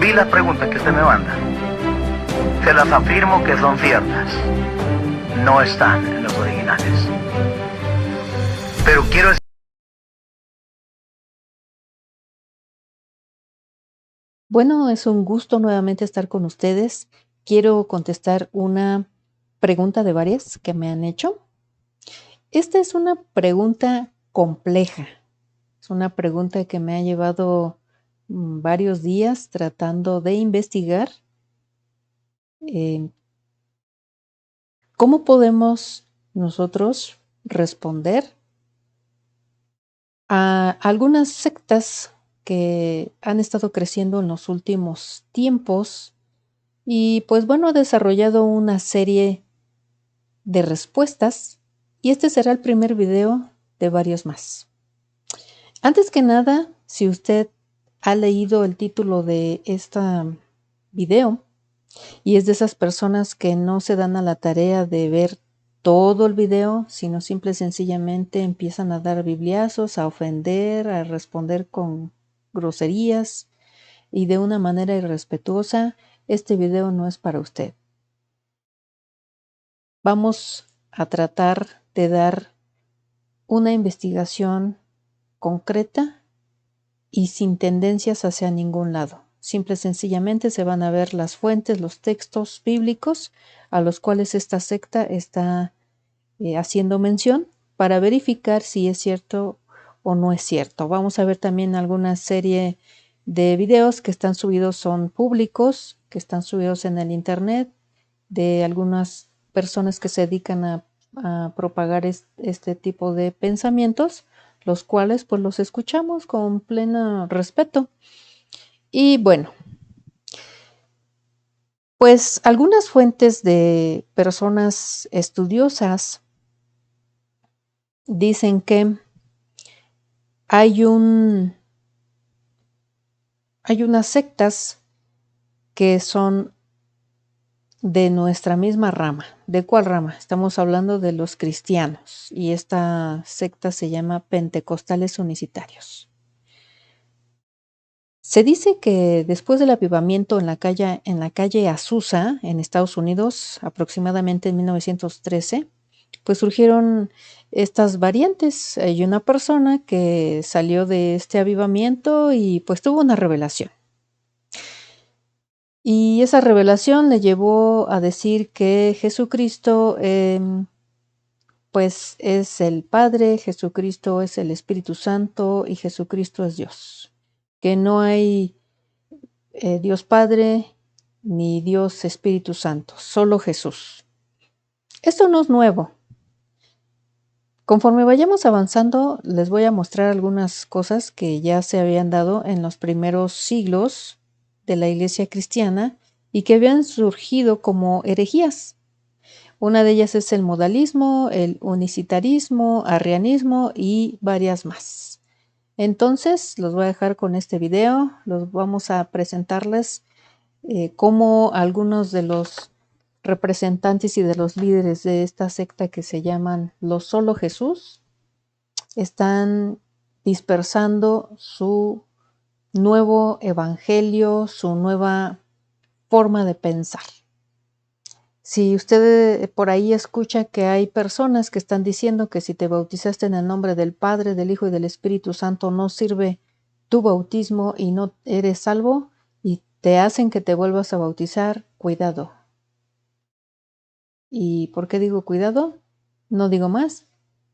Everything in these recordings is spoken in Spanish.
vi las preguntas que usted me manda, se las afirmo que son ciertas. No están en los originales. Pero quiero decir... Bueno, es un gusto nuevamente estar con ustedes. Quiero contestar una pregunta de varias que me han hecho. Esta es una pregunta compleja. Es una pregunta que me ha llevado varios días tratando de investigar. ¿Cómo podemos nosotros responder a algunas sectas que han estado creciendo en los últimos tiempos? Y pues bueno, he desarrollado una serie de respuestas y este será el primer video de varios más. Antes que nada, si usted ha leído el título de este video y es de esas personas que no se dan a la tarea de ver todo el video, sino simple y sencillamente empiezan a dar bibliazos, a ofender, a responder con groserías y de una manera irrespetuosa, este video no es para usted. Vamos a tratar de dar una investigación concreta y sin tendencias hacia ningún lado. Simple y sencillamente se van a ver las fuentes, los textos bíblicos a los cuales esta secta está haciendo mención para verificar si es cierto o no es cierto. Vamos a ver también alguna serie de videos que están subidos, son públicos, que están subidos en el internet, de algunas personas que se dedican a propagar este tipo de pensamientos, los cuales pues los escuchamos con pleno respeto. Y bueno, pues algunas fuentes de personas estudiosas dicen que hay unas sectas que son de nuestra misma rama. ¿De cuál rama? Estamos hablando de los cristianos y esta secta se llama Pentecostales Unicitarios. Se dice que después del avivamiento en la calle Azusa, en Estados Unidos, aproximadamente en 1913, pues surgieron estas variantes. Hay una persona que salió de este avivamiento y pues tuvo una revelación. Y esa revelación le llevó a decir que Jesucristo pues es el Padre, Jesucristo es el Espíritu Santo y Jesucristo es Dios. Que no hay Dios Padre ni Dios Espíritu Santo, solo Jesús. Esto no es nuevo. Conforme vayamos avanzando, les voy a mostrar algunas cosas que ya se habían dado en los primeros siglos de la Iglesia cristiana y que habían surgido como herejías. Una de ellas es el modalismo, el unicitarismo, arrianismo y varias más. Entonces, los voy a dejar con este video. Los vamos a presentarles cómo algunos de los representantes y de los líderes de esta secta que se llaman los Solo Jesús están dispersando su nuevo evangelio, su nueva forma de pensar. Si usted por ahí escucha que hay personas que están diciendo que si te bautizaste en el nombre del Padre, del Hijo y del Espíritu Santo no sirve tu bautismo y no eres salvo y te hacen que te vuelvas a bautizar, cuidado. ¿Y por qué digo cuidado? No digo más.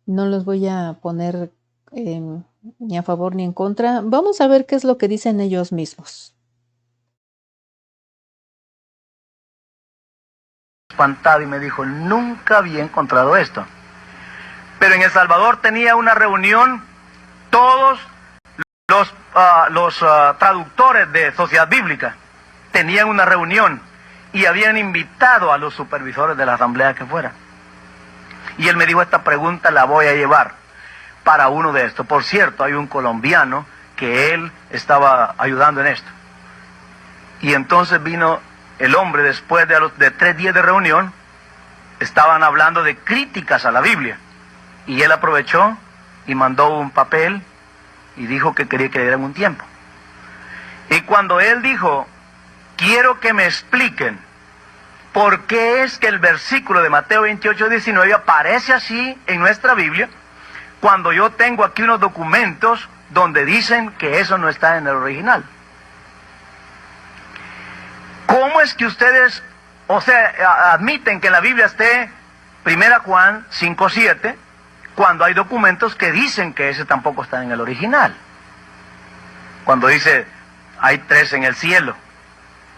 No los voy a poner ni a favor ni en contra. Vamos a ver qué es lo que dicen ellos mismos. Espantado y me dijo, nunca había encontrado esto. Pero en El Salvador tenía una reunión todos los traductores de Sociedad Bíblica. Tenían una reunión y habían invitado a los supervisores de la asamblea que fuera. Y él me dijo, esta pregunta la voy a llevar para uno de estos. Por cierto, hay un colombiano que él estaba ayudando en esto. Y entonces vino el hombre después de 3 días de reunión, estaban hablando de críticas a la Biblia. Y él aprovechó y mandó un papel y dijo que quería que le dieran un tiempo. Y cuando él dijo quiero que me expliquen por qué es que el versículo de Mateo 28:19 aparece así en nuestra Biblia, cuando yo tengo aquí unos documentos donde dicen que eso no está en el original. ¿Cómo es que ustedes, admiten que en la Biblia esté 1 Juan 5:7, cuando hay documentos que dicen que ese tampoco está en el original? Cuando dice, hay 3 en el cielo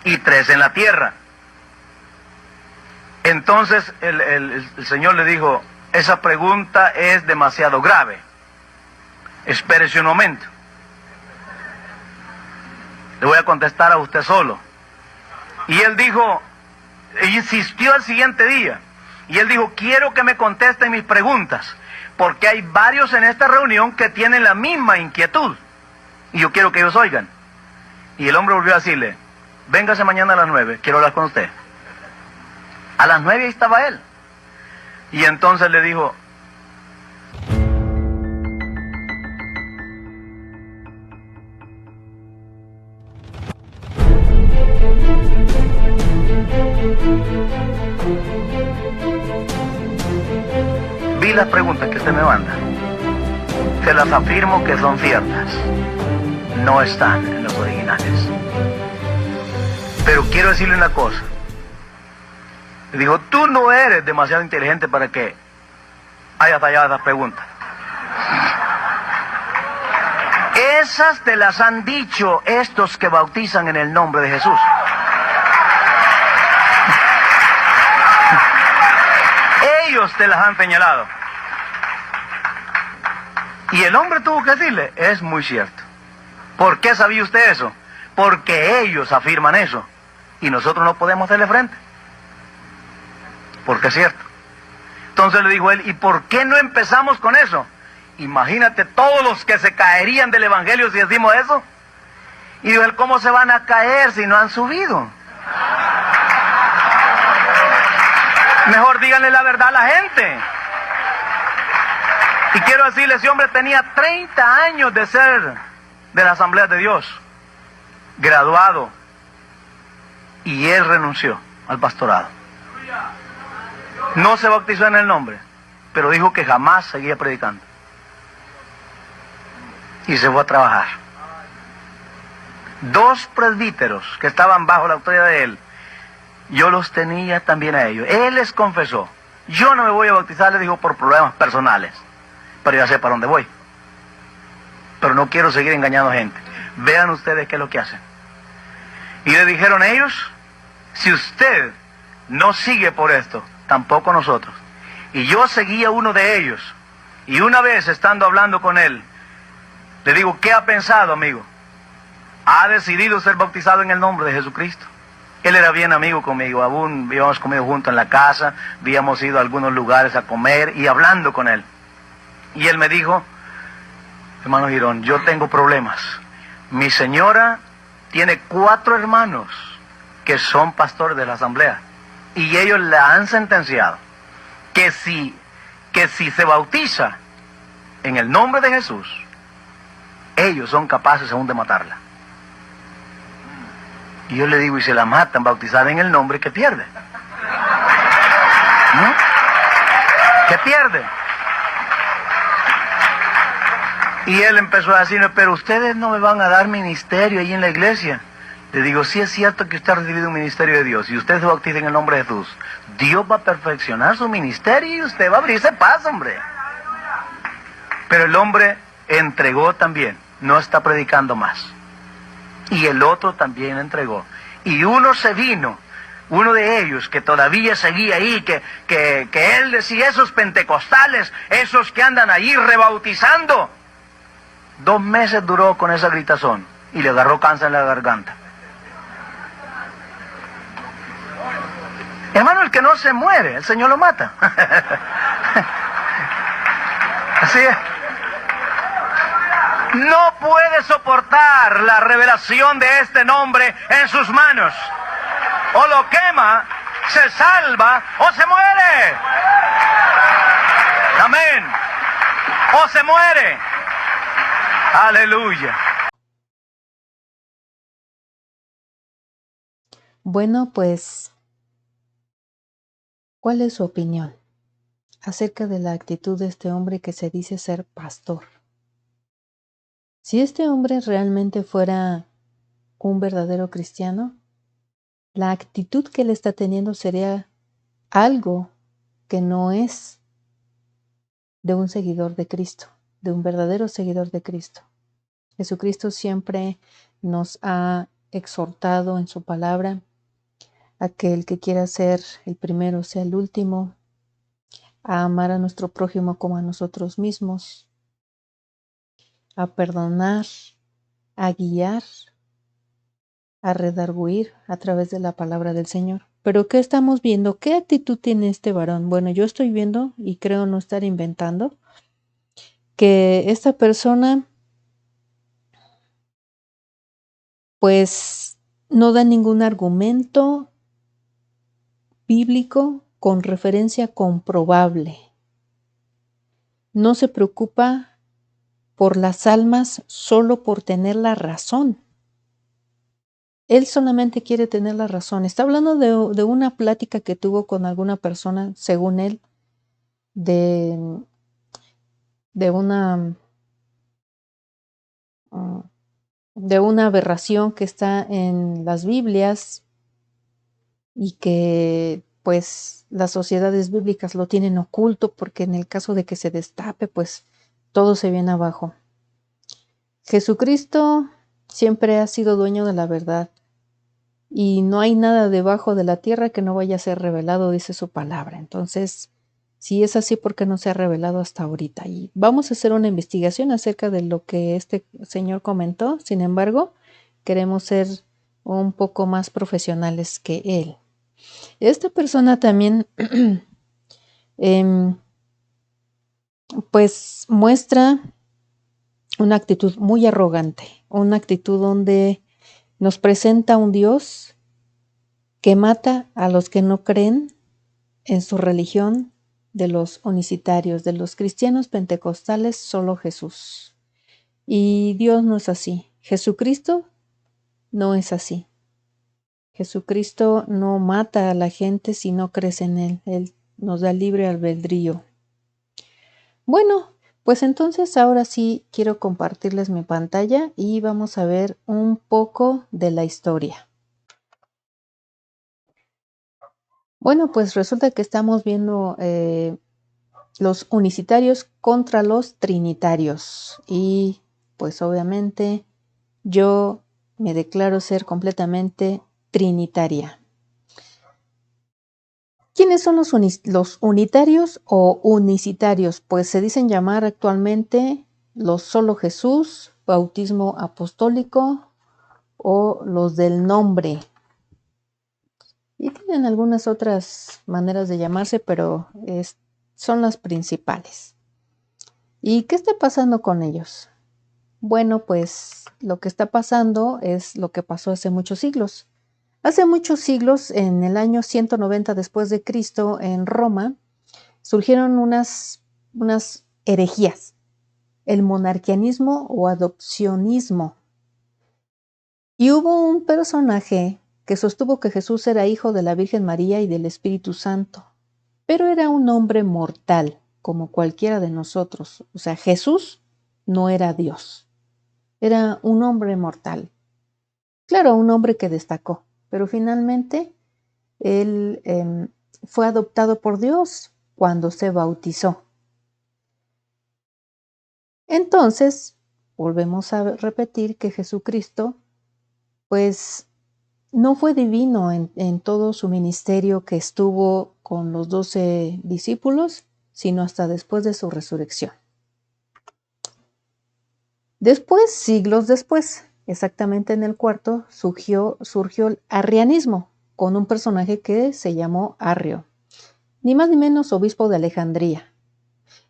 y 3 en la tierra. Entonces el Señor le dijo, esa pregunta es demasiado grave. Espérese un momento. Le voy a contestar a usted solo. Y él dijo, insistió el siguiente día, y él dijo, quiero que me contesten mis preguntas, porque hay varios en esta reunión que tienen la misma inquietud, y yo quiero que ellos oigan. Y el hombre volvió a decirle, véngase mañana a las 9, quiero hablar con usted. A las 9 ahí estaba él. Y entonces le dijo, vi las preguntas que usted me manda. Se las afirmo que son ciertas. No están en los originales. Pero quiero decirle una cosa. Le dijo, tú no eres demasiado inteligente para que hayas fallado esas preguntas. Esas te las han dicho estos que bautizan en el nombre de Jesús. Ellos te las han señalado. Y el hombre tuvo que decirle, es muy cierto. ¿Por qué sabía usted eso? Porque ellos afirman eso. Y nosotros no podemos hacerle frente. Porque es cierto. Entonces le dijo él, ¿y por qué no empezamos con eso? Imagínate todos los que se caerían del evangelio si decimos eso. Y dijo él, ¿cómo se van a caer si no han subido? Mejor díganle la verdad a la gente. Y quiero decirle, ese hombre tenía 30 años de ser de la Asamblea de Dios, graduado, y él renunció al pastorado. No se bautizó en el nombre, pero dijo que jamás seguía predicando. Y se fue a trabajar. 2 presbíteros que estaban bajo la autoridad de él, yo los tenía también a ellos. Él les confesó, yo no me voy a bautizar, le dijo, por problemas personales, pero ya sé para dónde voy. Pero no quiero seguir engañando gente. Vean ustedes qué es lo que hacen. Y le dijeron ellos, si usted no sigue por esto, tampoco nosotros. Y yo seguía uno de ellos, y una vez estando hablando con él, le digo, ¿qué ha pensado, amigo? ¿Ha decidido ser bautizado en el nombre de Jesucristo? Él era bien amigo conmigo, aún habíamos comido juntos en la casa, habíamos ido a algunos lugares a comer y hablando con él. Y él me dijo, hermano Girón, yo tengo problemas. Mi señora tiene 4 hermanos que son pastores de la asamblea. Y ellos la han sentenciado que si se bautiza en el nombre de Jesús, ellos son capaces aún de matarla. Y yo le digo, y si la matan bautizada en el nombre, ¿qué pierde? ¿No? ¿Qué pierde? Y él empezó a decirme, pero ustedes no me van a dar ministerio ahí en la iglesia. Le digo, sí es cierto que usted ha recibido un ministerio de Dios y usted se bautiza en el nombre de Jesús. Dios va a perfeccionar su ministerio y usted va a abrirse paso, hombre. Pero el hombre entregó también, no está predicando más. Y el otro también entregó. Y uno se vino, uno de ellos que todavía seguía ahí, que él decía, esos pentecostales, esos que andan ahí rebautizando. 2 meses duró con esa gritazón y le agarró cáncer en la garganta. Hermano, el que no se muere, el Señor lo mata. Así es. No puede soportar la revelación de este nombre en sus manos. O lo quema, se salva o se muere. Amén. O se muere. Aleluya. Bueno, pues, ¿cuál es su opinión acerca de la actitud de este hombre que se dice ser pastor? Si este hombre realmente fuera un verdadero cristiano, la actitud que él está teniendo sería algo que no es de un seguidor de Cristo, de un verdadero seguidor de Cristo. Jesucristo siempre nos ha exhortado en su palabra a que el que quiera ser el primero sea el último, a amar a nuestro prójimo como a nosotros mismos, a perdonar, a guiar, a redarguir a través de la palabra del Señor. Pero ¿qué estamos viendo? ¿Qué actitud tiene este varón? Bueno, yo estoy viendo, y creo no estar inventando, que esta persona pues no da ningún argumento bíblico con referencia comprobable. No se preocupa por las almas solo por tener la razón. Él solamente quiere tener la razón. Está hablando de una plática que tuvo con alguna persona, según él, de una de una aberración que está en las Biblias y que pues las sociedades bíblicas lo tienen oculto porque en el caso de que se destape, pues todo se viene abajo. Jesucristo siempre ha sido dueño de la verdad y no hay nada debajo de la tierra que no vaya a ser revelado, dice su palabra. Entonces, si es así, ¿por qué no se ha revelado hasta ahorita? Y vamos a hacer una investigación acerca de lo que este señor comentó. Sin embargo, queremos ser un poco más profesionales que él. Esta persona también pues muestra una actitud muy arrogante, una actitud donde nos presenta un Dios que mata a los que no creen en su religión, de los unicitarios, de los cristianos pentecostales, solo Jesús. Y Dios no es así. Jesucristo no es así. Jesucristo no mata a la gente si no crees en Él. Él nos da libre albedrío. Bueno, pues entonces ahora sí quiero compartirles mi pantalla y vamos a ver un poco de la historia. Bueno, pues resulta que estamos viendo los unicitarios contra los trinitarios y pues obviamente yo me declaro ser completamente trinitaria. ¿Quiénes son los unitarios o unicitarios? Pues se dicen llamar actualmente los solo Jesús, bautismo apostólico o los del nombre. Y tienen algunas otras maneras de llamarse, pero son las principales. ¿Y qué está pasando con ellos? Bueno, pues lo que está pasando es lo que pasó hace muchos siglos. Hace muchos siglos, en el año 190 después de Cristo, en Roma, surgieron unas herejías, el monarquianismo o adopcionismo. Y hubo un personaje que sostuvo que Jesús era hijo de la Virgen María y del Espíritu Santo, pero era un hombre mortal, como cualquiera de nosotros. O sea, Jesús no era Dios, era un hombre mortal. Claro, un hombre que destacó, pero finalmente él fue adoptado por Dios cuando se bautizó. Entonces, volvemos a repetir que Jesucristo, pues, no fue divino en todo su ministerio que estuvo con los 12 discípulos, sino hasta después de su resurrección. Después, siglos después, exactamente en el cuarto, surgió el arrianismo, con un personaje que se llamó Arrio, ni más ni menos obispo de Alejandría.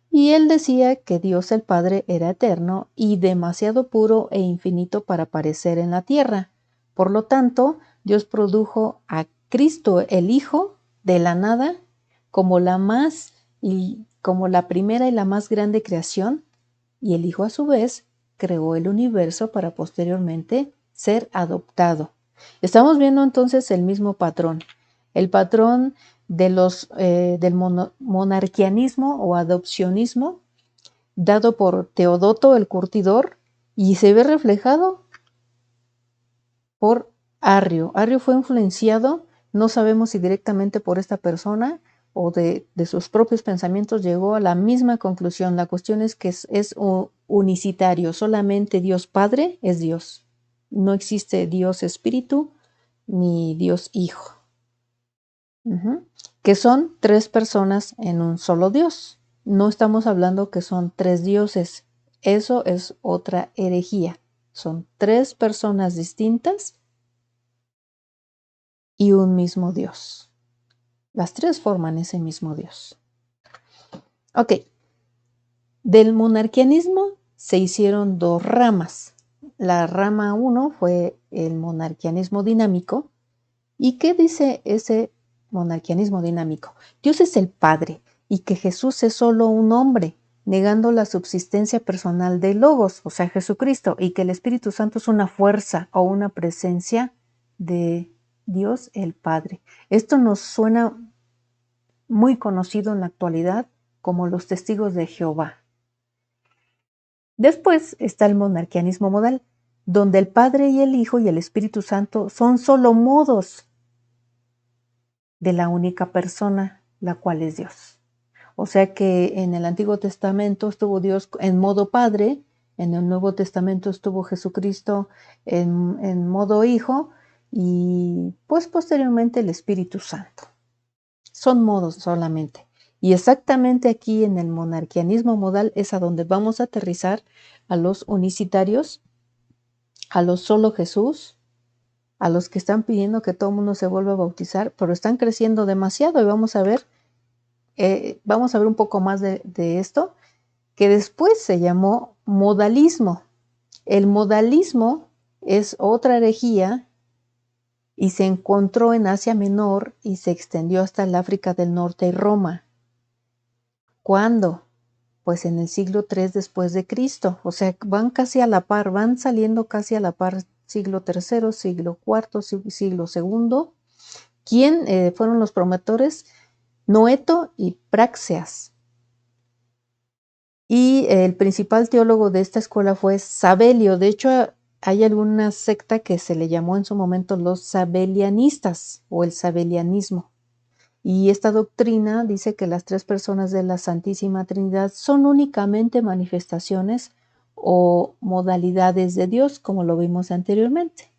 Y él decía que Dios el Padre era eterno y demasiado puro e infinito para aparecer en la tierra. Por lo tanto, Dios produjo a Cristo el Hijo de la nada como como la primera y la más grande creación, y el Hijo a su vez creó el universo para posteriormente ser adoptado. Estamos viendo entonces el mismo patrón, el patrón de del monarquianismo o adopcionismo dado por Teodoto el Curtidor y se ve reflejado por Arrio. Arrio fue influenciado, no sabemos si directamente por esta persona o de sus propios pensamientos llegó a la misma conclusión. La cuestión es que es unicitario, solamente Dios Padre es Dios. No existe Dios Espíritu ni Dios Hijo. Que son tres personas en un solo Dios. No estamos hablando que son tres dioses. Eso es otra herejía. Son tres personas distintas y un mismo Dios. Las tres forman ese mismo Dios. Ok. Del monarquianismo se hicieron dos ramas. La rama 1 fue el monarquianismo dinámico. ¿Y qué dice ese monarquianismo dinámico? Dios es el Padre y que Jesús es solo un hombre, negando la subsistencia personal de Logos, o sea, Jesucristo, y que el Espíritu Santo es una fuerza o una presencia de Dios el Padre. Esto nos suena muy conocido en la actualidad como los testigos de Jehová. Después está el monarquianismo modal, donde el Padre y el Hijo y el Espíritu Santo son solo modos de la única persona, la cual es Dios. O sea que en el Antiguo Testamento estuvo Dios en modo Padre, en el Nuevo Testamento estuvo Jesucristo en modo Hijo y pues posteriormente el Espíritu Santo. Son modos solamente. Y exactamente aquí en el monarquianismo modal es a donde vamos a aterrizar a los unicitarios, a los solo Jesús, a los que están pidiendo que todo el mundo se vuelva a bautizar, pero están creciendo demasiado y vamos a ver un poco más de esto, que después se llamó modalismo. El modalismo es otra herejía y se encontró en Asia Menor y se extendió hasta el África del Norte y Roma. ¿Cuándo? Pues en el siglo III después de Cristo, o sea, van casi a la par, van saliendo casi a la par siglo III, siglo IV, siglo II. ¿Quién fueron los promotores? Noeto y Praxeas. Y el principal teólogo de esta escuela fue Sabelio. De hecho, hay alguna secta que se le llamó en su momento los sabelianistas o el sabelianismo. Y esta doctrina dice que las tres personas de la Santísima Trinidad son únicamente manifestaciones o modalidades de Dios, como lo vimos anteriormente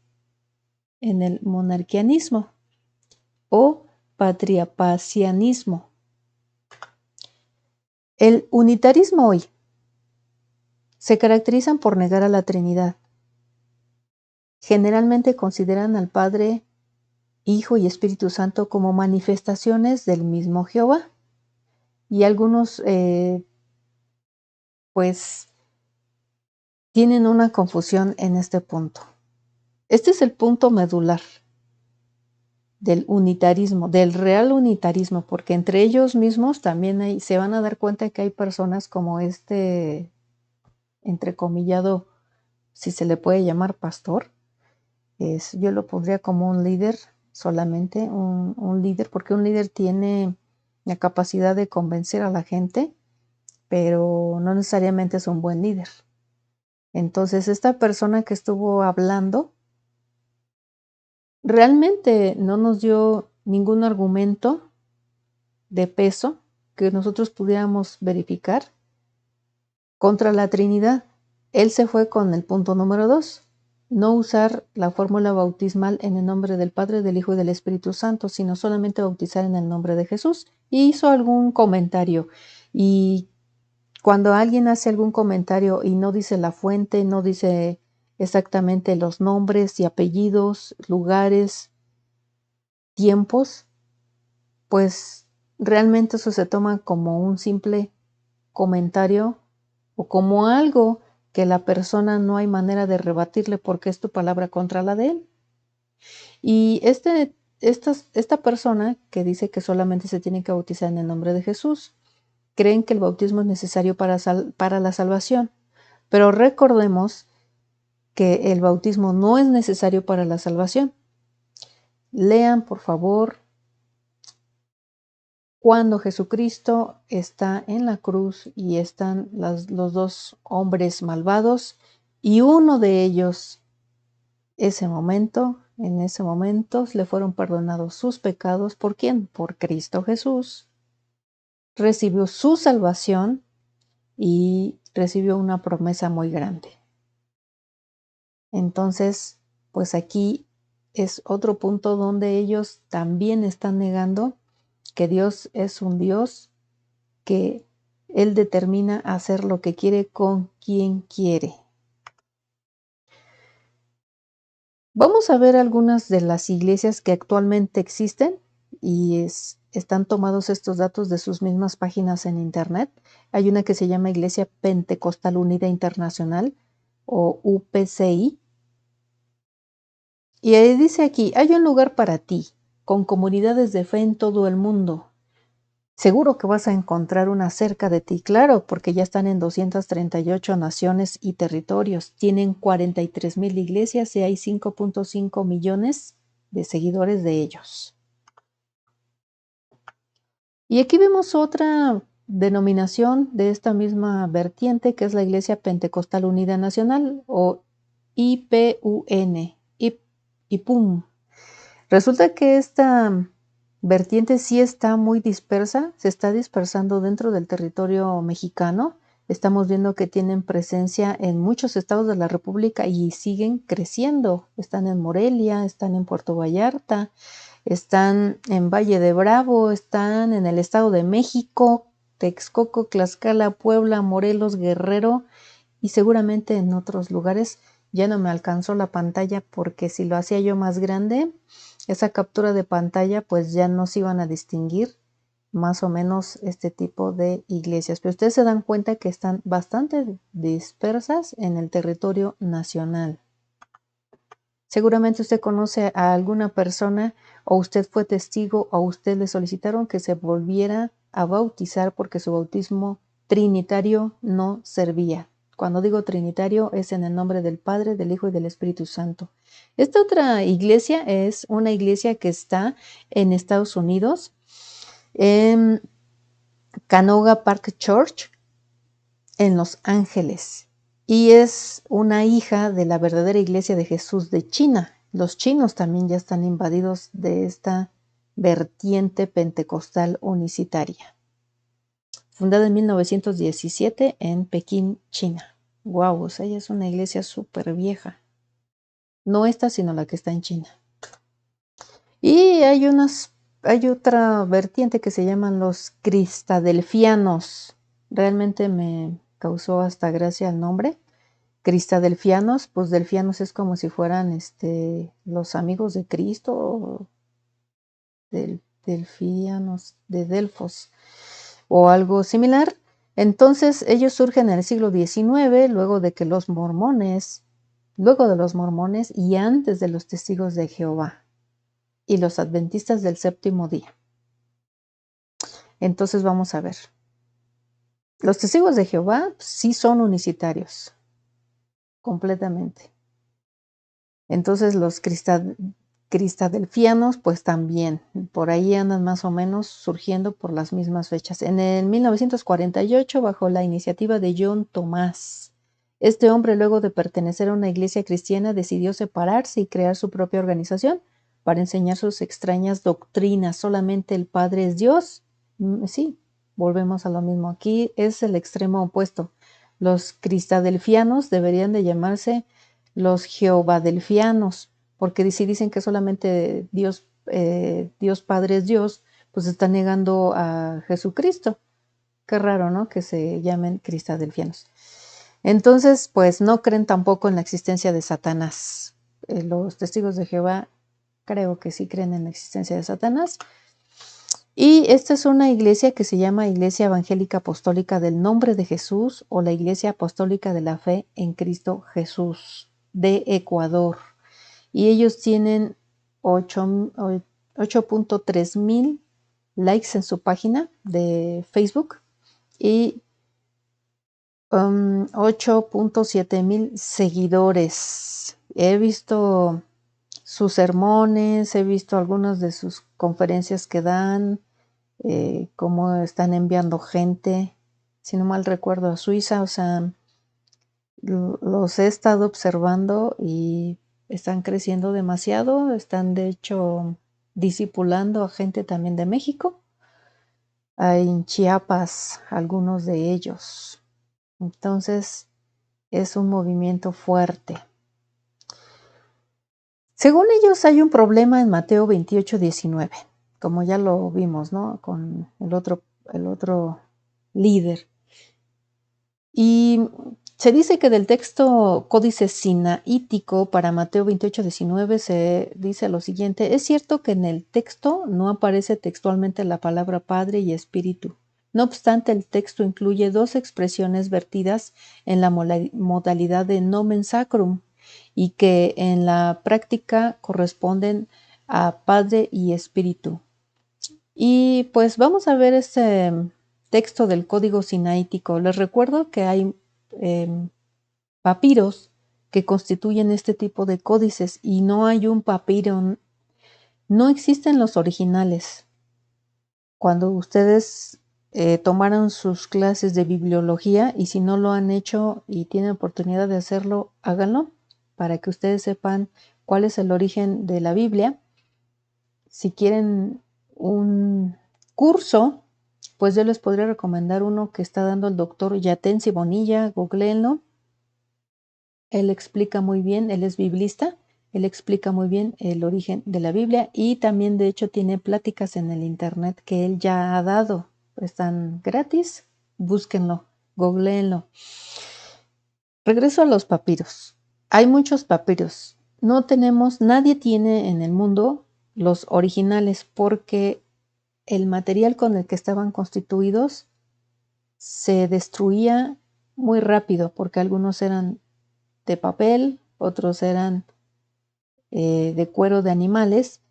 en el monarquianismo o patriapacianismo. El unitarismo hoy se caracterizan por negar a la Trinidad. Generalmente consideran al Padre, Hijo y Espíritu Santo como manifestaciones del mismo Jehová. Y algunos, pues, tienen una confusión en este punto. Este es el punto medular del unitarismo, del real unitarismo, porque entre ellos mismos también se van a dar cuenta que hay personas como este, entrecomillado, si se le puede llamar pastor, yo lo pondría como un líder, solamente un líder, porque un líder tiene la capacidad de convencer a la gente, pero no necesariamente es un buen líder. Entonces, esta persona que estuvo hablando realmente no nos dio ningún argumento de peso que nosotros pudiéramos verificar contra la Trinidad. Él se fue con el punto número 2, no usar la fórmula bautismal en el nombre del Padre, del Hijo y del Espíritu Santo, sino solamente bautizar en el nombre de Jesús. Y hizo algún comentario. Y cuando alguien hace algún comentario y no dice la fuente, no dice exactamente los nombres y apellidos, lugares, tiempos, pues realmente eso se toma como un simple comentario o como algo que la persona no hay manera de rebatirle porque es tu palabra contra la de él. Y esta persona que dice que solamente se tiene que bautizar en el nombre de Jesús, creen que el bautismo es necesario para la salvación. Pero recordemos que el bautismo no es necesario para la salvación. Lean, por favor, cuando Jesucristo está en la cruz y están los dos hombres malvados y uno de ellos, en ese momento le fueron perdonados sus pecados. ¿Por quién? Por Cristo Jesús. Recibió su salvación y recibió una promesa muy grande. Entonces, pues aquí es otro punto donde ellos también están negando que Dios es un Dios que Él determina hacer lo que quiere con quien quiere. Vamos a ver algunas de las iglesias que actualmente existen y están tomados estos datos de sus mismas páginas en internet. Hay una que se llama Iglesia Pentecostal Unida Internacional o UPCI. Y ahí dice aquí, hay un lugar para ti, con comunidades de fe en todo el mundo. Seguro que vas a encontrar una cerca de ti, claro, porque ya están en 238 naciones y territorios. Tienen 43,000 iglesias y hay 5.5 millones de seguidores de ellos. Y aquí vemos otra denominación de esta misma vertiente, que es la Iglesia Pentecostal Unida Nacional, o IPUN, IPUN. Resulta que esta vertiente sí está muy dispersa, se está dispersando dentro del territorio mexicano. Estamos viendo que tienen presencia en muchos estados de la República y siguen creciendo. Están en Morelia, están en Puerto Vallarta, están en Valle de Bravo, están en el Estado de México, Texcoco, Tlaxcala, Puebla, Morelos, Guerrero y seguramente en otros lugares. Ya no me alcanzó la pantalla porque si lo hacía yo más grande, esa captura de pantalla, pues ya no se iban a distinguir más o menos este tipo de iglesias. Pero ustedes se dan cuenta que están bastante dispersas en el territorio nacional. Seguramente usted conoce a alguna persona o usted fue testigo o usted le solicitaron que se volviera a bautizar porque su bautismo trinitario no servía. Cuando digo trinitario es en el nombre del Padre, del Hijo y del Espíritu Santo. Esta otra iglesia es una iglesia que está en Estados Unidos, en Canoga Park Church, en Los Ángeles. Y es una hija de la verdadera Iglesia de Jesús de China. Los chinos también ya están invadidos de esta vertiente pentecostal unicitaria. Fundada en 1917 en Pekín, China. Wow, o sea, ella es una iglesia súper vieja. No esta, sino la que está en China. Y hay otra vertiente que se llaman los cristadelfianos. Realmente me causó hasta gracia el nombre. Cristadelfianos, pues delfianos es como si fueran los amigos de Cristo, delfianos, de Delfos, o algo similar. Entonces ellos surgen en el siglo XIX, luego de los mormones y antes de los testigos de Jehová y los adventistas del séptimo día. Entonces vamos a ver. Los testigos de Jehová sí son unicitarios, completamente. Entonces los cristadelfianos pues también, por ahí andan más o menos surgiendo por las mismas fechas. En el 1948, bajo la iniciativa de John Tomás, este hombre, luego de pertenecer a una iglesia cristiana, decidió separarse y crear su propia organización para enseñar sus extrañas doctrinas. Solamente el Padre es Dios. Sí, volvemos a lo mismo. Aquí es el extremo opuesto. Los cristadelfianos deberían de llamarse los jehovadelfianos, porque si dicen que solamente Dios Padre es Dios, pues están negando a Jesucristo. Qué raro, ¿no? Que se llamen cristadelfianos. Entonces, pues no creen tampoco en la existencia de Satanás. Los testigos de Jehová creo que sí creen en la existencia de Satanás. Y esta es una iglesia que se llama Iglesia Evangélica Apostólica del Nombre de Jesús o la Iglesia Apostólica de la Fe en Cristo Jesús de Ecuador. Y ellos tienen 8.3 mil likes en su página de Facebook y 8.7 mil seguidores. He visto sus sermones, he visto algunas de sus conferencias que dan, cómo están enviando gente, si no mal recuerdo, a Suiza. O sea, los he estado observando y están creciendo demasiado. Están de hecho discipulando a gente también de México. Hay en Chiapas algunos de ellos. Entonces es un movimiento fuerte. Según ellos hay un problema en Mateo 28:19, como ya lo vimos, ¿no? Con el otro líder. Y se dice que del texto códice sinaítico para Mateo 28:19 se dice lo siguiente: es cierto que en el texto no aparece textualmente la palabra Padre y Espíritu. No obstante, el texto incluye dos expresiones vertidas en la modalidad de nomen sacrum y que en la práctica corresponden a Padre y Espíritu. Y pues vamos a ver este texto del código sinaítico. Les recuerdo que hay papiros que constituyen este tipo de códices y no hay un papiro, no existen los originales. Cuando ustedes tomaron sus clases de bibliología, y si no lo han hecho y tienen oportunidad de hacerlo, háganlo para que ustedes sepan cuál es el origen de la Biblia. Si quieren un curso, pues yo les podría recomendar uno que está dando el doctor Yatensi Bonilla, googleenlo. Él explica muy bien, él es biblista, él explica muy bien el origen de la Biblia y también de hecho tiene pláticas en el internet que él ya ha dado. Están gratis, búsquenlo, googleenlo. Regreso a los papiros. Hay muchos papiros. Nadie tiene en el mundo los originales porque el material con el que estaban constituidos se destruía muy rápido porque algunos eran de papel, otros eran de cuero de animales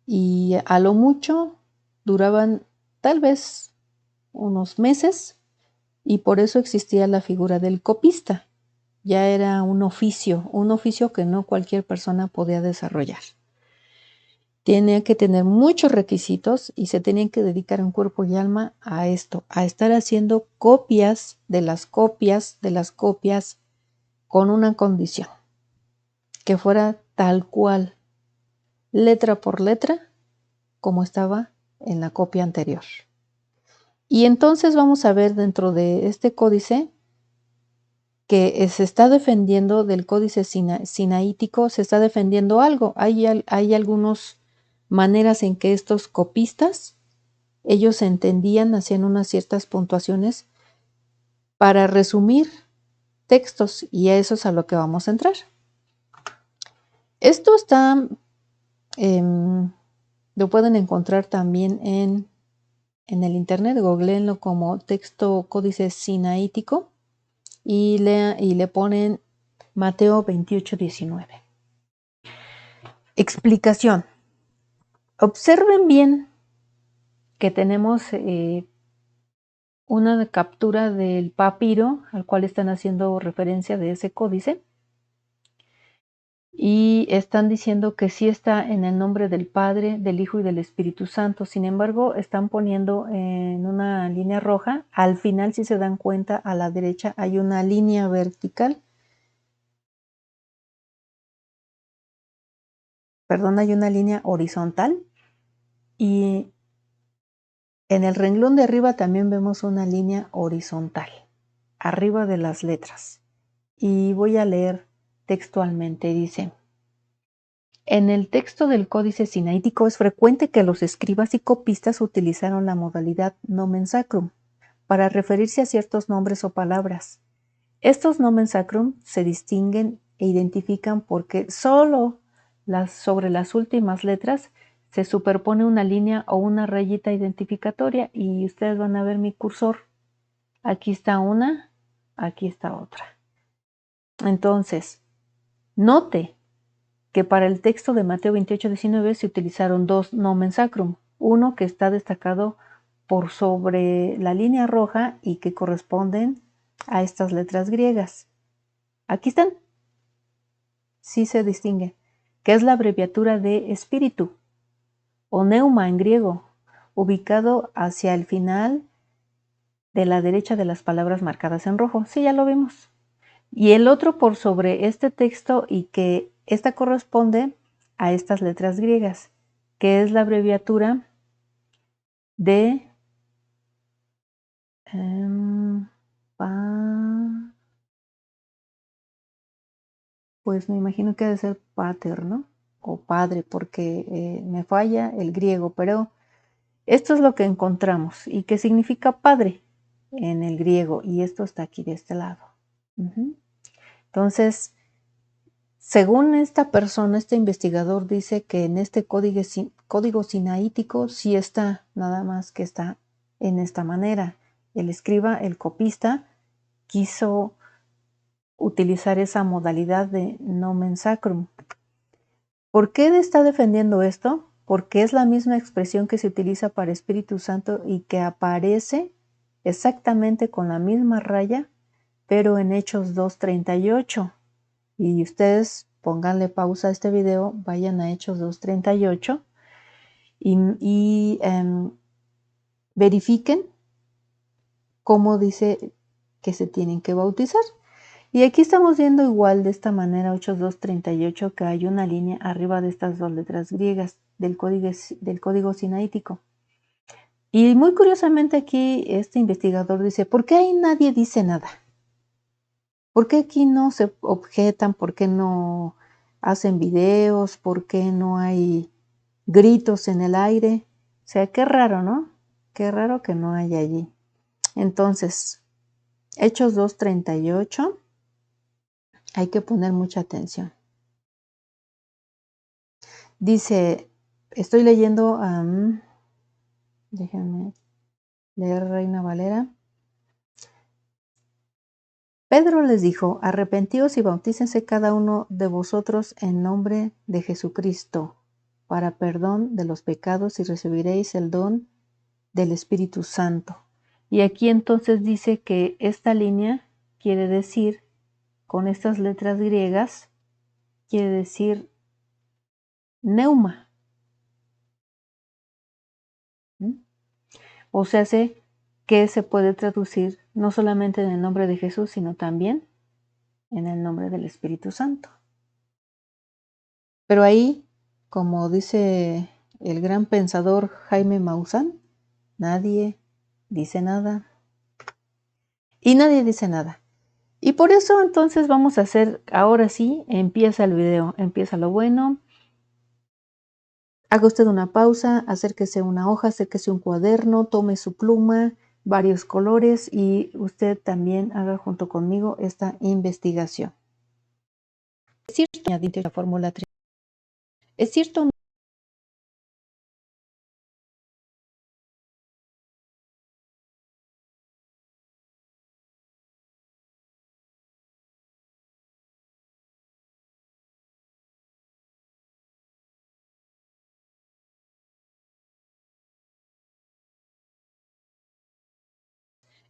y a lo mucho duraban tal vez unos meses y por eso existía la figura del copista. Ya era un oficio que no cualquier persona podía desarrollar. Tenía que tener muchos requisitos y se tenían que dedicar en cuerpo y alma a esto, a estar haciendo copias de las copias de las copias con una condición, que fuera tal cual, letra por letra, como estaba en la copia anterior. Y entonces vamos a ver dentro de este códice que se está defendiendo del códice sinaítico, se está defendiendo algo. Hay algunas maneras en que estos copistas, ellos entendían, hacían unas ciertas puntuaciones para resumir textos y a eso es a lo que vamos a entrar. Esto está, lo pueden encontrar también en el internet, googleenlo como texto códice sinaítico y le ponen Mateo 28:19. Explicación. Observen bien que tenemos una captura del papiro al cual están haciendo referencia de ese códice y están diciendo que sí está en el nombre del Padre, del Hijo y del Espíritu Santo. Sin embargo, están poniendo en una línea roja. Al final, si se dan cuenta, a la derecha hay una línea vertical. Perdón, hay una línea horizontal y en el renglón de arriba también vemos una línea horizontal, arriba de las letras. Y voy a leer textualmente, dice: en el texto del códice sinaítico es frecuente que los escribas y copistas utilizaron la modalidad nomen sacrum para referirse a ciertos nombres o palabras. Estos nomen sacrum se distinguen e identifican porque solo sobre las últimas letras se superpone una línea o una rayita identificatoria y ustedes van a ver mi cursor. Aquí está una, aquí está otra. Entonces, note que para el texto de Mateo 28:19 se utilizaron dos nomen sacrum, uno que está destacado por sobre la línea roja y que corresponden a estas letras griegas. Aquí están, sí se distingue. que es la abreviatura de espíritu, o neuma en griego, ubicado hacia el final de la derecha de las palabras marcadas en rojo. Sí, ya lo vimos. Y el otro por sobre este texto, y que esta corresponde a estas letras griegas, que es la abreviatura de pues me imagino que debe ser pater, ¿no? O padre, porque me falla el griego, pero esto es lo que encontramos. ¿Y qué significa padre en el griego? Y esto está aquí de este lado. Entonces, según esta persona, este investigador dice que en este código sinaítico sí está, nada más que está en esta manera. El escriba, el copista, quiso utilizar esa modalidad de nomen sacrum. ¿Por qué está defendiendo esto? Porque es la misma expresión que se utiliza para Espíritu Santo y que aparece exactamente con la misma raya, pero en Hechos 2:38. Y ustedes pónganle pausa a este video, vayan a Hechos 2:38 y verifiquen cómo dice que se tienen que bautizar. Y aquí estamos viendo igual de esta manera, Hechos 2:38, que hay una línea arriba de estas dos letras griegas del código sinaítico. Y muy curiosamente aquí este investigador dice, ¿por qué ahí nadie dice nada? ¿Por qué aquí no se objetan? ¿Por qué no hacen videos? ¿Por qué no hay gritos en el aire? O sea, qué raro, ¿no? Qué raro que no haya allí. Entonces, Hechos 2:38, hay que poner mucha atención. Dice, estoy leyendo, déjenme leer Reina Valera. Pedro les dijo, arrepentíos y bautícense cada uno de vosotros en nombre de Jesucristo, para perdón de los pecados, y recibiréis el don del Espíritu Santo. Y aquí entonces dice que esta línea quiere decir, con estas letras griegas, quiere decir neuma. O sea, que se puede traducir no solamente en el nombre de Jesús, sino también en el nombre del Espíritu Santo. Pero ahí, como dice el gran pensador Jaime Maussan, nadie dice nada. Y nadie dice nada. Y por eso entonces vamos a hacer, ahora sí, empieza el video, empieza lo bueno. Haga usted una pausa, acérquese una hoja, acérquese un cuaderno, tome su pluma, varios colores, y usted también haga junto conmigo esta investigación. ¿Es cierto añadir la fórmula trinitaria? ¿Es cierto?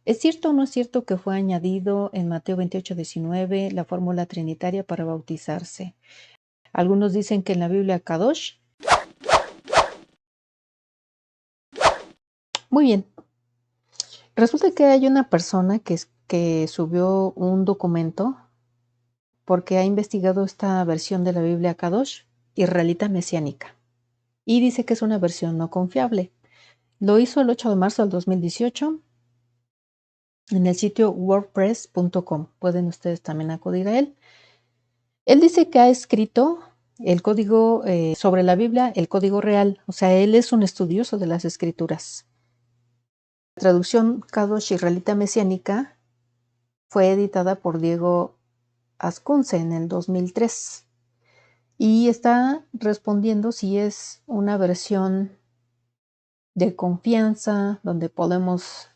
¿Es cierto o no es cierto que fue añadido en Mateo 28:19 la fórmula trinitaria para bautizarse? Algunos dicen que en la Biblia Kadosh. Muy bien. Resulta que hay una persona que subió un documento porque ha investigado esta versión de la Biblia Kadosh, israelita mesiánica, y dice que es una versión no confiable. Lo hizo el 8 de marzo del 2018 en el sitio wordpress.com. Pueden ustedes también acudir a él. Él dice que ha escrito el código sobre la Biblia, el código real. O sea, él es un estudioso de las escrituras. La traducción Kadosh israelita mesiánica fue editada por Diego Ascunce en el 2003 y está respondiendo si es una versión de confianza donde podemos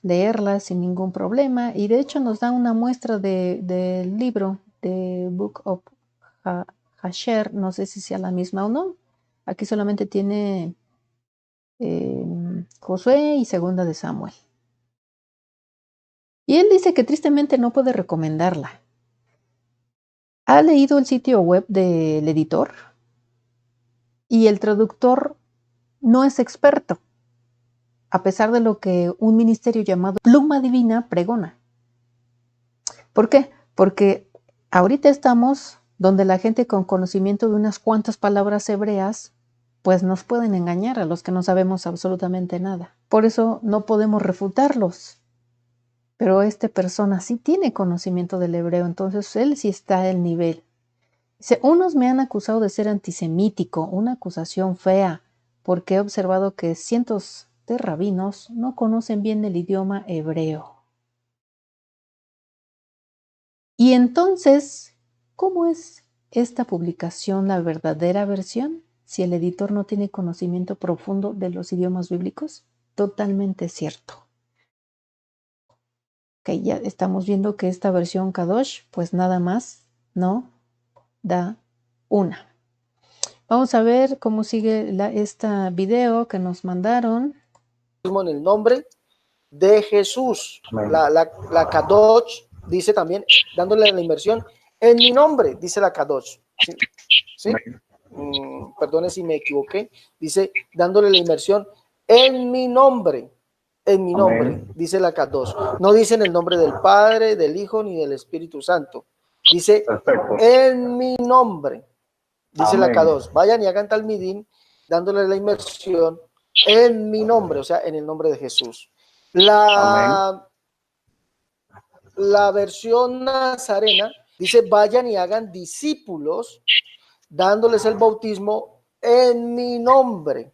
leerla sin ningún problema, y de hecho nos da una muestra del libro de Book of Hasher. No sé si sea la misma o no. Aquí solamente tiene Josué y Segunda de Samuel, y él dice que tristemente no puede recomendarla. ¿Ha leído el sitio web del editor? y el traductor no es experto, a pesar de lo que un ministerio llamado Pluma Divina pregona. ¿Por qué? Porque ahorita estamos donde la gente con conocimiento de unas cuantas palabras hebreas pues nos pueden engañar a los que no sabemos absolutamente nada. Por eso no podemos refutarlos. Pero esta persona sí tiene conocimiento del hebreo, entonces él sí está al nivel. Dice, unos me han acusado de ser antisemítico, una acusación fea, porque he observado que cientos de rabinos no conocen bien el idioma hebreo. Y entonces, ¿cómo es esta publicación la verdadera versión si el editor no tiene conocimiento profundo de los idiomas bíblicos? Totalmente cierto. Ok, ya estamos viendo que esta versión Kadosh, pues nada más no da una. Vamos a ver cómo sigue esta video que nos mandaron. En el nombre de Jesús. La Kadosh dice también, dándole la inversión, en mi nombre, dice la Kadosh. ¿Sí? ¿Sí? Perdone si me equivoqué. Dice, dándole la inversión, en mi nombre, dice la Kadosh. No dice en el nombre del Padre, del Hijo, ni del Espíritu Santo. Dice, perfecto, en mi nombre, dice la Kadosh. Vayan y hagan talmidim, dándole la inversión, en mi nombre, o sea, en el nombre de Jesús. La versión nazarena dice, vayan y hagan discípulos, dándoles el bautismo en mi nombre.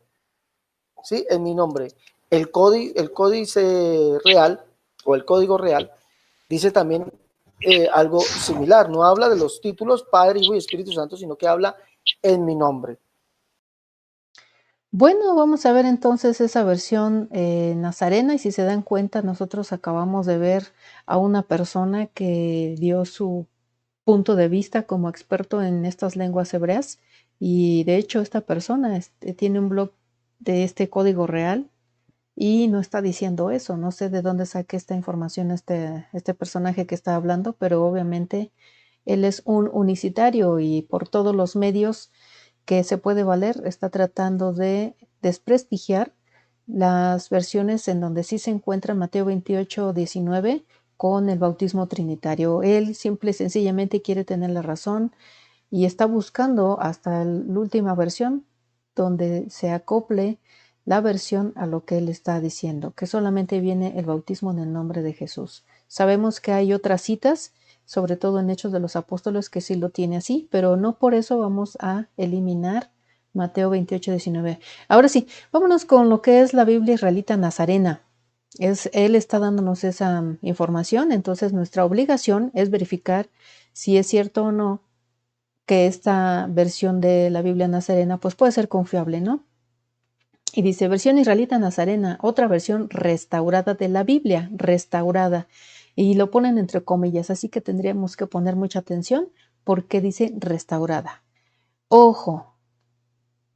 ¿Sí? En mi nombre. El códice real, o el código real, dice también algo similar. No habla de los títulos Padre, Hijo y Espíritu Santo, sino que habla en mi nombre. Bueno, vamos a ver entonces esa versión nazarena, y si se dan cuenta, nosotros acabamos de ver a una persona que dio su punto de vista como experto en estas lenguas hebreas, y de hecho esta persona tiene un blog de este código real y no está diciendo eso. No sé de dónde saque esta información este personaje que está hablando, pero obviamente él es un unicitario y por todos los medios que se puede valer está tratando de desprestigiar las versiones en donde sí se encuentra Mateo 28, 19 con el bautismo trinitario. Él simple y sencillamente quiere tener la razón y está buscando hasta la última versión donde se acople la versión a lo que él está diciendo, que solamente viene el bautismo en el nombre de Jesús. Sabemos que hay otras citas, sobre todo en Hechos de los Apóstoles, que sí lo tiene así, pero no por eso vamos a eliminar Mateo 28, 19. Ahora sí, vámonos con lo que es la Biblia israelita nazarena. Él está dándonos esa información, entonces nuestra obligación es verificar si es cierto o no que esta versión de la Biblia nazarena pues puede ser confiable, ¿no? Y dice, versión israelita nazarena, otra versión restaurada de la Biblia, restaurada. Y lo ponen entre comillas, así que tendríamos que poner mucha atención porque dice restaurada. Ojo,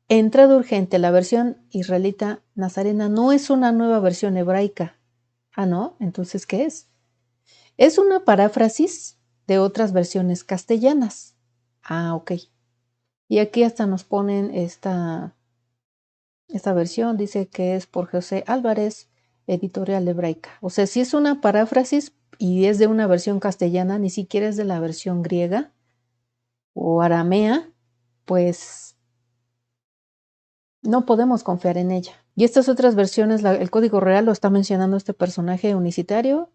entrada urgente, la versión israelita nazarena no es una nueva versión hebraica. Ah, ¿no? Entonces, ¿qué es? Es una paráfrasis de otras versiones castellanas. Ah, ok. Y aquí hasta nos ponen esta versión, dice que es por José Álvarez, editorial hebraica. O sea, si es una paráfrasis y es de una versión castellana, ni siquiera es de la versión griega o aramea, pues no podemos confiar en ella. Y estas otras versiones, el código real lo está mencionando este personaje unicitario.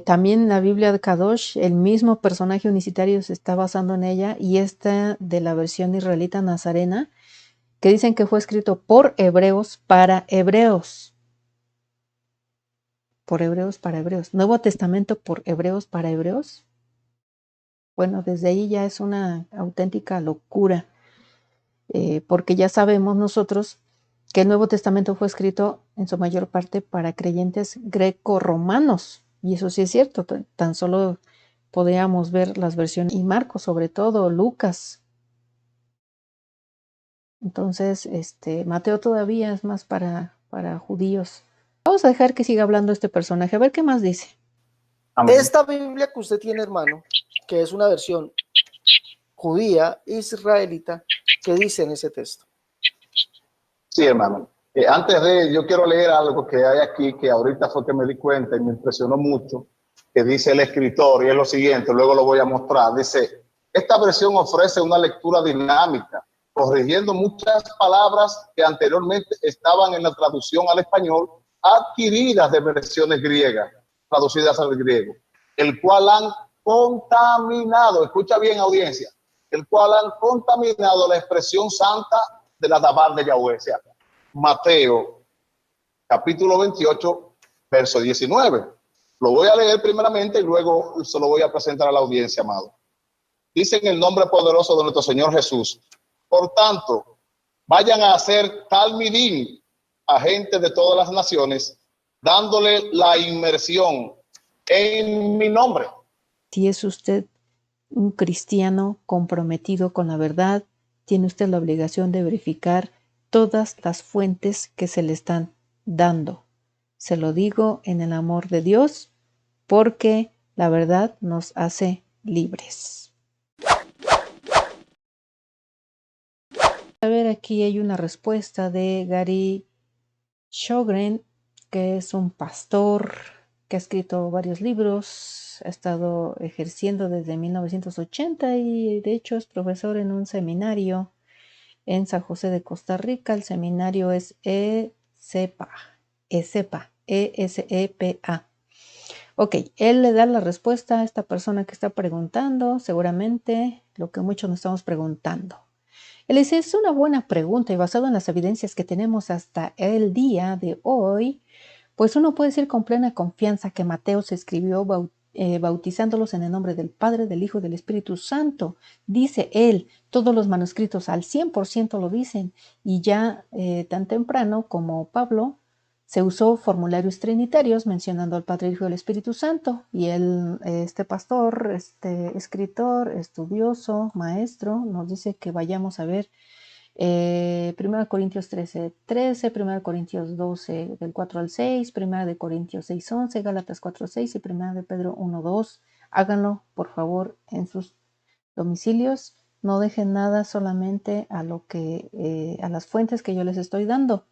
También la Biblia de Kadosh, el mismo personaje unicitario se está basando en ella, y esta de la versión israelita nazarena, que dicen que fue escrito por hebreos para hebreos. Por hebreos para hebreos. Nuevo Testamento por hebreos para hebreos. Bueno, desde ahí ya es una auténtica locura, porque ya sabemos nosotros que el Nuevo Testamento fue escrito en su mayor parte para creyentes greco-romanos, y eso sí es cierto. Tan solo podríamos ver las versiones, y Marcos sobre todo, Lucas. Entonces, Mateo todavía es más para judíos. Vamos a dejar que siga hablando este personaje, a ver qué más dice. Amén. Esta Biblia que usted tiene, hermano, que es una versión judía, israelita, ¿qué dice en ese texto? Sí, hermano. Antes de, yo quiero leer algo que hay aquí, que ahorita fue que me di cuenta y me impresionó mucho, que dice el escritor, y es lo siguiente, luego lo voy a mostrar. Dice, esta versión ofrece una lectura dinámica, corrigiendo muchas palabras que anteriormente estaban en la traducción al español, adquiridas de versiones griegas, traducidas al griego, el cual han contaminado, escucha bien audiencia, el cual han contaminado la expresión santa de la Dabar de Yahweh. O sea, Mateo, capítulo 28, verso 19. Lo voy a leer primeramente y luego se lo voy a presentar a la audiencia, amado. Dice en el nombre poderoso de nuestro Señor Jesús, por tanto, vayan a hacer talmidim a gente de todas las naciones, dándole la inmersión en mi nombre. Si es usted un cristiano comprometido con la verdad, tiene usted la obligación de verificar todas las fuentes que se le están dando. Se lo digo en el amor de Dios, porque la verdad nos hace libres. A ver, aquí hay una respuesta de Gary Shogren, que es un pastor que ha escrito varios libros, ha estado ejerciendo desde 1980 y de hecho es profesor en un seminario en San José de Costa Rica. El seminario es ESEPA, E-S-E-P-A. Ok, él le da la respuesta a esta persona que está preguntando, seguramente lo que muchos nos estamos preguntando. Él dice, es una buena pregunta y basado en las evidencias que tenemos hasta el día de hoy, pues uno puede decir con plena confianza que Mateo se escribió bautizándolos en el nombre del Padre, del Hijo y del Espíritu Santo. Dice él, todos los manuscritos al 100% lo dicen, y ya tan temprano como Pablo se usó formularios trinitarios mencionando al Padre, el Hijo y el Espíritu Santo, y él, este pastor, este escritor, estudioso, maestro, nos dice que vayamos a ver 1 Corintios 13, 1 Corintios 12, del 4 al 6, 1 Corintios 6, 11, Gálatas 4, 6 y 1 de Pedro 1, 2. Háganlo, por favor, en sus domicilios. No dejen nada solamente a las fuentes que yo les estoy dando.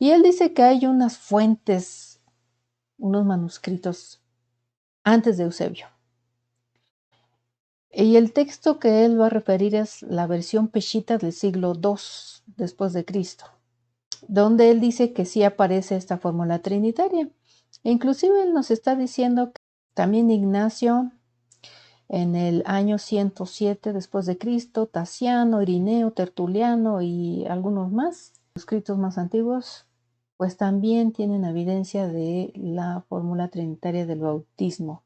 Y él dice que hay unas fuentes, unos manuscritos antes de Eusebio. Y el texto que él va a referir es la versión Peshitta del siglo II después de Cristo, donde él dice que sí aparece esta fórmula trinitaria. E inclusive él nos está diciendo que también Ignacio en el año 107 después de Cristo, Tasiano, Irineo, Tertuliano y algunos más, escritos más antiguos, pues también tienen evidencia de la fórmula trinitaria del bautismo.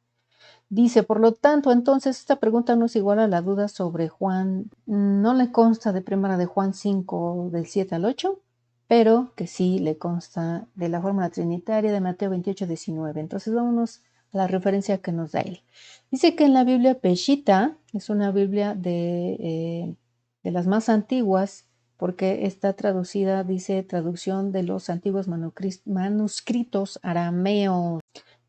Dice, por lo tanto, entonces esta pregunta no es igual a la duda sobre Juan, no le consta de primera de Juan 5, del 7 al 8, pero que sí le consta de la fórmula trinitaria de Mateo 28, 19. Entonces vámonos a la referencia que nos da él. Dice que en la Biblia Peshitta es una Biblia de las más antiguas, porque está traducida, dice, traducción de los antiguos manuscritos arameos.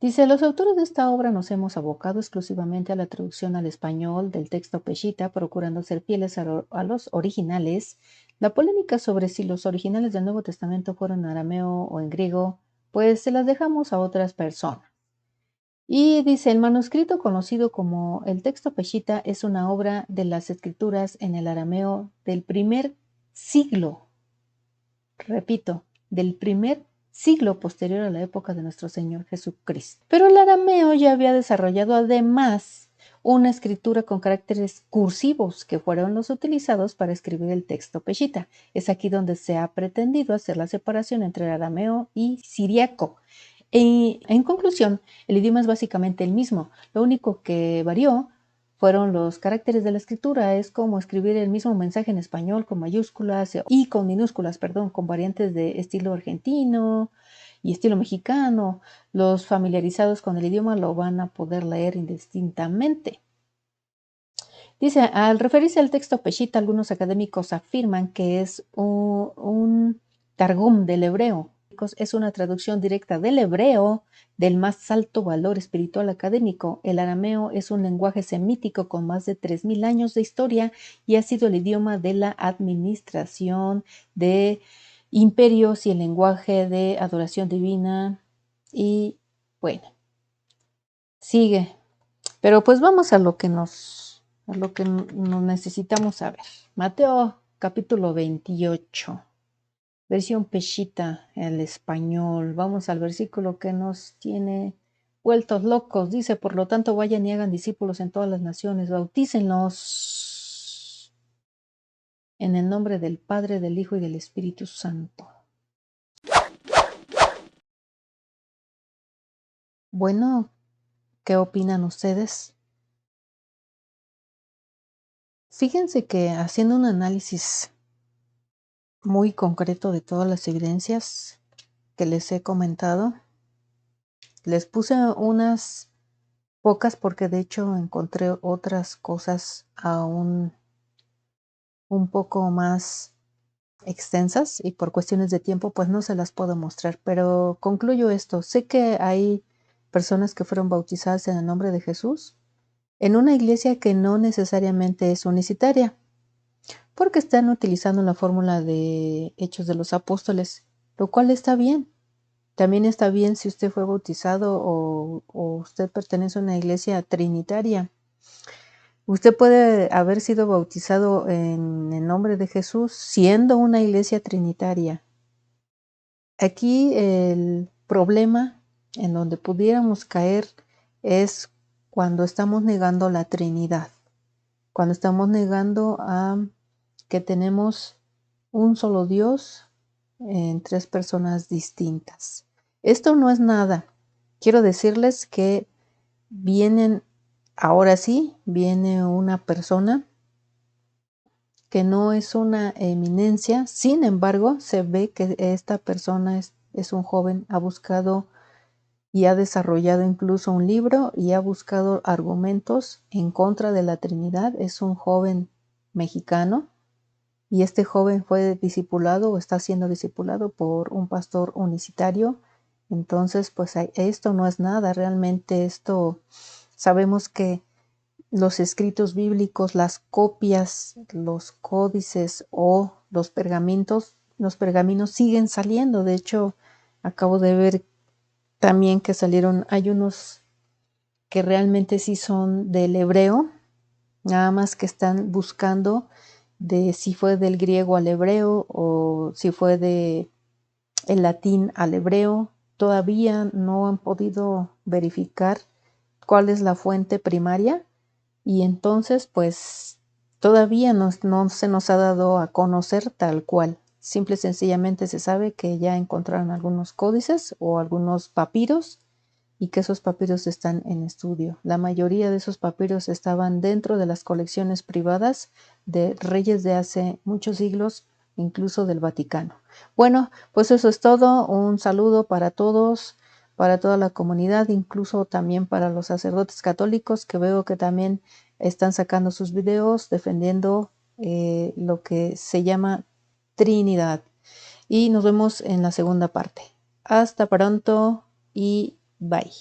Dice, los autores de esta obra nos hemos abocado exclusivamente a la traducción al español del texto Peshitta, procurando ser fieles a los originales. La polémica sobre si los originales del Nuevo Testamento fueron en arameo o en griego, pues se las dejamos a otras personas. Y dice, el manuscrito conocido como el texto Peshitta es una obra de las escrituras en el arameo del primer siglo. Repito, del primer siglo posterior a la época de nuestro Señor Jesucristo. Pero el arameo ya había desarrollado además una escritura con caracteres cursivos que fueron los utilizados para escribir el texto Peshitta. Es aquí donde se ha pretendido hacer la separación entre el arameo y siriaco. En conclusión, el idioma es básicamente el mismo. Lo único que varió fueron los caracteres de la escritura. Es como escribir el mismo mensaje en español con mayúsculas y con minúsculas, con variantes de estilo argentino y estilo mexicano. Los familiarizados con el idioma lo van a poder leer indistintamente. Dice, al referirse al texto Peshitta, algunos académicos afirman que es un targum del hebreo. Es una traducción directa del hebreo del más alto valor espiritual académico. El arameo es un lenguaje semítico con más de 3000 años de historia y ha sido el idioma de la administración, de imperios y el lenguaje de adoración divina. Y bueno, sigue. Pero pues vamos a lo que nos necesitamos saber. Mateo capítulo 28, versión Peshita, el español. Vamos al versículo que nos tiene vueltos locos. Dice, por lo tanto, vayan y hagan discípulos en todas las naciones, bautícenlos en el nombre del Padre, del Hijo y del Espíritu Santo. Bueno, ¿qué opinan ustedes? Fíjense que haciendo un análisis muy concreto de todas las evidencias que les he comentado, les puse unas pocas porque de hecho encontré otras cosas aún un poco más extensas y por cuestiones de tiempo pues no se las puedo mostrar, pero concluyo esto. Sé que hay personas que fueron bautizadas en el nombre de Jesús en una iglesia que no necesariamente es unicitaria, porque están utilizando la fórmula de Hechos de los Apóstoles, lo cual está bien. También está bien si usted fue bautizado o usted pertenece a una iglesia trinitaria. Usted puede haber sido bautizado en el nombre de Jesús siendo una iglesia trinitaria. Aquí el problema en donde pudiéramos caer es cuando estamos negando la Trinidad, cuando estamos negando a que tenemos un solo Dios en tres personas distintas. Esto no es nada. Quiero decirles que ahora sí, viene una persona que no es una eminencia, sin embargo, se ve que esta persona es un joven, ha buscado y ha desarrollado incluso un libro y ha buscado argumentos en contra de la Trinidad. Es un joven mexicano y este joven fue discipulado o está siendo discipulado por un pastor unicitario. Entonces, pues esto no es nada, realmente esto sabemos que los escritos bíblicos, las copias, los códices o los pergaminos siguen saliendo. De hecho, acabo de ver también que salieron, hay unos que realmente sí son del hebreo, nada más que están buscando de si fue del griego al hebreo o si fue de el latín al hebreo. Todavía no han podido verificar cuál es la fuente primaria y entonces pues todavía no se nos ha dado a conocer tal cual. Simple y sencillamente se sabe que ya encontraron algunos códices o algunos papiros y que esos papiros están en estudio. La mayoría de esos papiros estaban dentro de las colecciones privadas de reyes de hace muchos siglos, incluso del Vaticano. Bueno, pues eso es todo. Un saludo para todos, para toda la comunidad, incluso también para los sacerdotes católicos que veo que también están sacando sus videos defendiendo lo que se llama Trinidad. Y nos vemos en la segunda parte. Hasta pronto y bye.